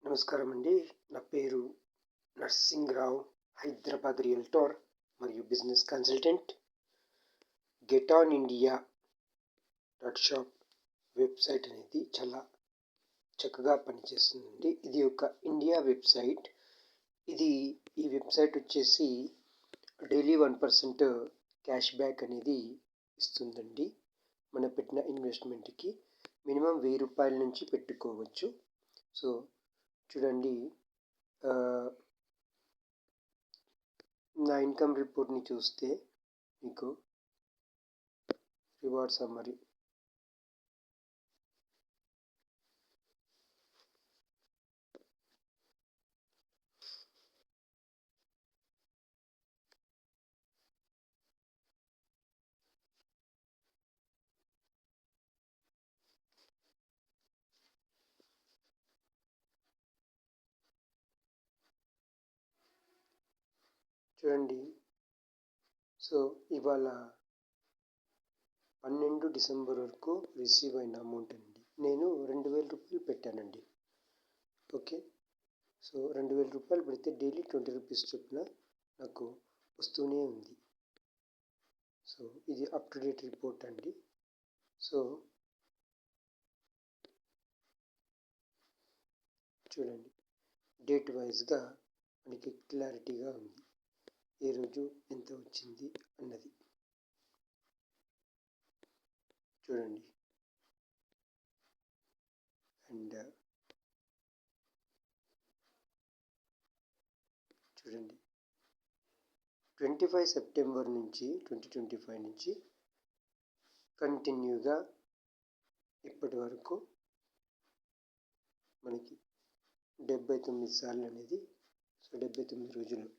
నమస్కారం అండి. నా పేరు నర్సింగ్రావు, హైదరాబాద్ రియల్టర్ మరియు business consultant. Get on India .shop website అనేది చాలా చక్కగా పనిచేస్తుందండి. ఇది ఒక ఇండియా వెబ్సైట్. ఈ వెబ్సైట్ వచ్చేసి డైలీ 1% క్యాష్ బ్యాక్ అనేది ఇస్తుందండి. మనం పెట్టిన ఇన్వెస్ట్మెంట్కి మినిమం ₹1000 నుంచి పెట్టుకోవచ్చు. సో చూడండి, నా ఇన్కమ్ రిపోర్ట్ని చూస్తే మీకు రివార్డ్ సమ్మరీ చూడండి. సో ఇవాళ 12 డిసెంబర్ వరకు రిసీవ్ అయిన అమౌంట్ అండి. నేను ₹2000 పెట్టానండి. ఓకే. సో ₹2000 పెడితే డైలీ ₹20 చొప్పున నాకు వస్తూనే ఉంది. సో ఇది అప్ టు డేట్ రిపోర్ట్ అండి. సో చూడండి, డేట్ వైజ్గా మనకి క్లారిటీగా ఉంది ఏ రోజు ఎంత వచ్చింది అన్నది. చూడండి, అండ్ చూడండి 25 సెప్టెంబర్ నుంచి 2025 నుంచి కంటిన్యూగా ఇప్పటి వరకు మనకి 79 సార్లు అనేది, సో 79 రోజులు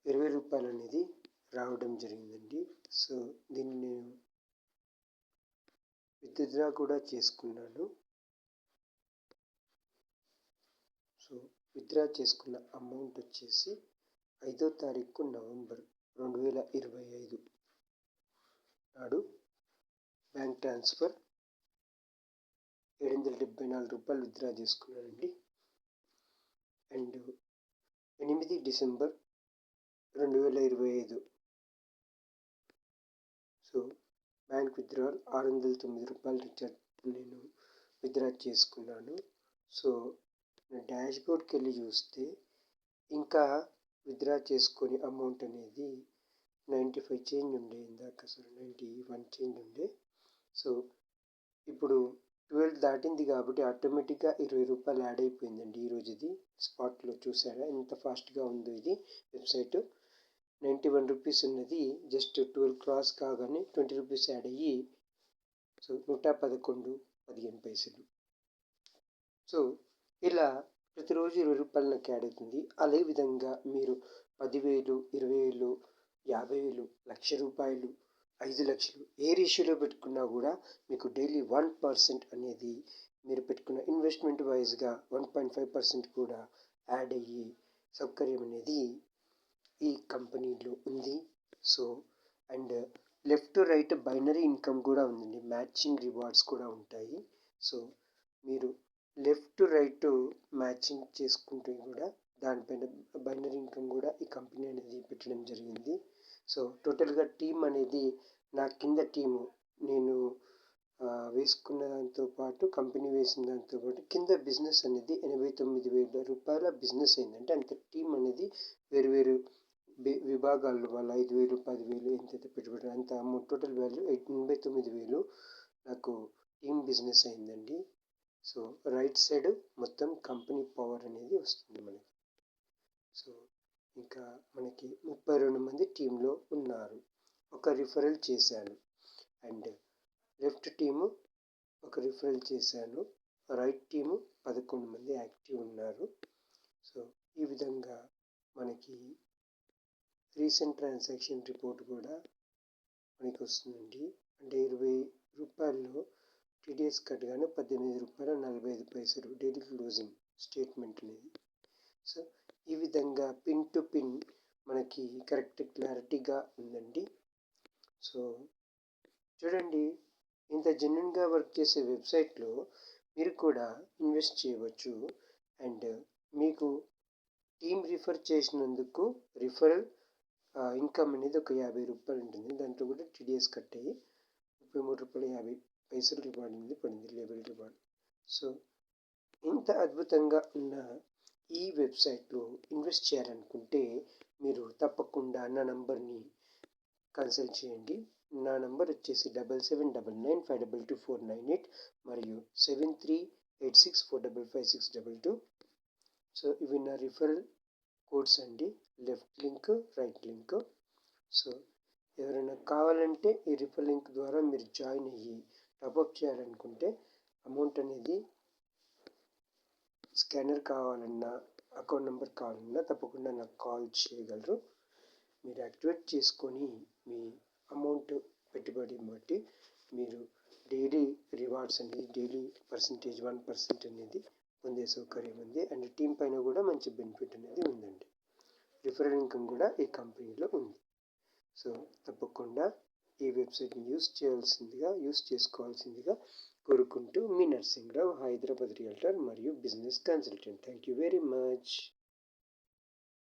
₹20 అనేది రావడం జరిగిందండి. సో దీన్ని నేను విత్డ్రా కూడా చేసుకున్నాను. సో విత్డ్రా చేసుకున్న అమౌంట్ వచ్చేసి 5వ తారీఖు నవంబర్ 2025 నాడు బ్యాంక్ ట్రాన్స్ఫర్ ₹774 విత్డ్రా చేసుకున్నానండి. And 8 December 2025 so bank withdrawal ₹609 నేను విత్డ్రా చేసుకున్నాను. సో డాష్ బోర్డ్కి వెళ్ళి చూస్తే ఇంకా విత్డ్రా చేసుకొని అమౌంట్ అనేది 95 చేంజ్ ఉండే, ఇందాక 91 చేంజ్ ఉండే. సో ఇప్పుడు 12 దాటింది కాబట్టి ఆటోమేటిక్గా ₹20 యాడ్ అయిపోయిందండి. ఈరోజు ఇది స్పాట్లో చూసారా ఎంత ఫాస్ట్గా ఉందో ఇది వెబ్సైట్. ₹91 ఉన్నది జస్ట్ 12 క్రాస్ కాగానే ₹20 యాడ్ అయ్యి సో 111.15. సో ఇలా ప్రతిరోజు ₹20 నాకు యాడ్ అవుతుంది. అదేవిధంగా మీరు 10,000, 20,000, 50,000, ₹1,00,000, 5,00,000 ఏ రేషియోలో పెట్టుకున్నా కూడా మీకు డైలీ 1% అనేది మీరు పెట్టుకున్న ఇన్వెస్ట్మెంట్ వైజ్గా 1.5% కూడా యాడ్ అయ్యే సౌకర్యం అనేది ఈ కంపెనీలో ఉంది. So and left right binary income కూడా ఉందండి. మ్యాచింగ్ రివార్డ్స్ కూడా ఉంటాయి. సో మీరు లెఫ్ట్ రైట్ మ్యాచింగ్ చేసుకుంటే కూడా దానిపైన బైనరీ ఇన్కమ్ కూడా ఈ కంపెనీ అనేది పెట్టడం జరిగింది. సో టోటల్గా టీం అనేది నా కింద టీము నేను వేసుకున్న దాంతో పాటు కంపెనీ వేసిన దాంతో పాటు కింద బిజినెస్ అనేది ₹89,000 బిజినెస్ అయిందంటే అంత టీం అనేది వేరు విభాగాల్లో వాళ్ళు 5,000, 10,000 ఎంతైతే పెట్టుబడి అంత అమౌంట్ టోటల్ వాల్యూ 89,000 నాకు టీమ్ బిజినెస్ అయిందండి. సో రైట్ సైడ్ మొత్తం కంపెనీ పవర్ అనేది వస్తుంది మనకి. సో ఇంకా మనకి 32 మంది టీంలో ఉన్నారు. ఒక రిఫరల్ చేశాను. అండ్ లెఫ్ట్ టీము ఒక రిఫరల్ చేశాను. రైట్ టీము 11 మంది యాక్టివ్ ఉన్నారు. సో ఈ విధంగా మనకి రీసెంట్ ట్రాన్సాక్షన్ రిపోర్ట్ కూడా మనకి వస్తుందండి. అంటే ₹20 టీడీఎస్ కట్టగానే ₹18.45 డైలీ క్లోజింగ్ స్టేట్మెంట్ అనేది. సో ఈ విధంగా పిన్ టు పిన్ మనకి కరెక్ట్ క్లారిటీగా ఉందండి. సో చూడండి, ఇంత జెన్యున్గా వర్క్ చేసే వెబ్సైట్లో మీరు కూడా ఇన్వెస్ట్ చేయవచ్చు. అండ్ మీకు టీమ్ రిఫర్ చేసినందుకు రిఫరల్ ఇన్కమ్ అనేది ఒక 50 రూపాయలు ఉంటుంది. దాంట్లో కూడా టీడీఎస్ కట్ అయ్యి రూ. 33.50 రివార్డ్ అనేది పడింది, లేబర్ రివార్డ్. సో ఇంత అద్భుతంగా ఉన్న ఈ వెబ్సైట్లో ఇన్వెస్ట్ చేయాలనుకుంటే మీరు తప్పకుండా నా నంబర్ని కన్సల్ట్ చేయండి. నా నంబర్ వచ్చేసి 7799522498 మరియు 7386455622. సో ఇవి నా రిఫరల్ కోడ్స్ అండి, left link, right link. So ఎవరైనా కావాలంటే ఈ రిఫరల్ లింక్ ద్వారా మీరు జాయిన్ అయ్యి టాప్అప్ చేయాలనుకుంటే అమౌంట్ అనేది స్కానర్ కావాలన్నా, అకౌంట్ నెంబర్ కావాలన్నా తప్పకుండా నాకు కాల్ చేయగలరు. మీరు యాక్టివేట్ చేసుకొని మీ అమౌంట్ పెట్టుబడిని బట్టి మీరు డైలీ రివార్డ్స్ అనేది డైలీ 1% అనేది పొందే సౌకర్యం ఉంది. అండ్ టీమ్ పైన కూడా మంచి బెనిఫిట్ అనేది ఉందండి. రిఫరల్ ఇన్కమ్ కూడా ఈ కంపెనీలో ఉంది. సో తప్పకుండా ఈ వెబ్సైట్ని యూస్ చేసుకోవాల్సిందిగా కోరుకుంటూ మీ నరసింహరావు, హైదరాబాద్ రియల్టర్ మరియు business consultant. Thank you very much.